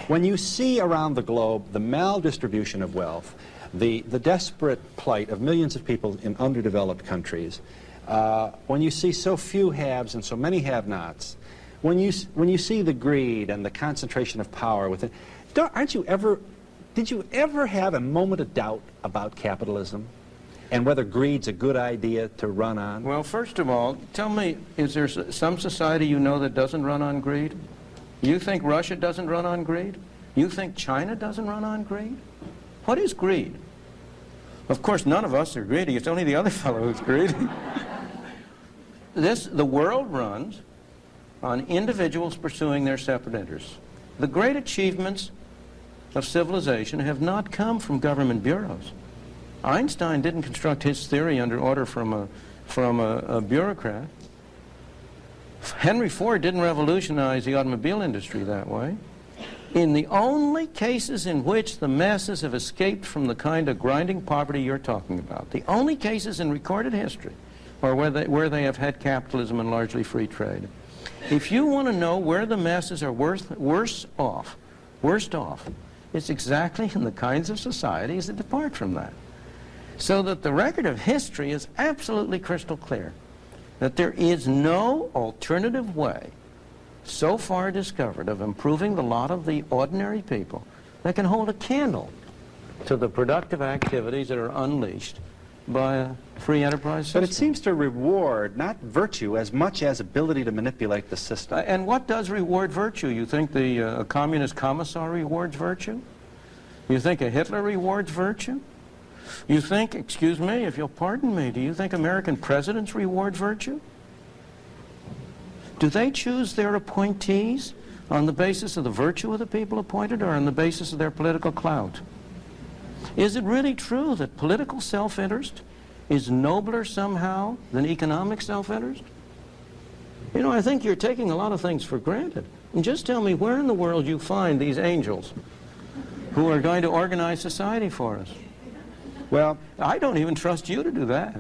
When you see around the globe the maldistribution of wealth, the desperate plight of millions of people in underdeveloped countries, when you see so few haves and so many have-nots, when you see the greed and the concentration of power within, did you ever have a moment of doubt about capitalism and whether greed's a good idea to run on? Well, first of all, tell me, is there some society you know that doesn't run on greed? You think Russia doesn't run on greed? You think China doesn't run on greed? What is greed? Of course, none of us are greedy. It's only the other fellow who's greedy. The world runs on individuals pursuing their separate interests. The great achievements of civilization have not come from government bureaus. Einstein didn't construct his theory under order from a bureaucrat. Henry Ford didn't revolutionize the automobile industry that way. In the only cases in which the masses have escaped from the kind of grinding poverty you're talking about, the only cases in recorded history are where they have had capitalism and largely free trade. If you want to know where the masses are worst off, it's exactly in the kinds of societies that depart from that. So that the record of history is absolutely crystal clear, that there is no alternative way so far discovered of improving the lot of the ordinary people that can hold a candle to the productive activities that are unleashed by a free enterprise system. But it seems to reward not virtue as much as ability to manipulate the system. And what does reward virtue? You think the communist commissar rewards virtue? You think a Hitler rewards virtue? You think, excuse me, if you'll pardon me, do you think American presidents reward virtue? Do they choose their appointees on the basis of the virtue of the people appointed or on the basis of their political clout? Is it really true that political self-interest is nobler somehow than economic self-interest? You know, I think you're taking a lot of things for granted. And just tell me where in the world you find these angels who are going to organize society for us. Well, I don't even trust you to do that.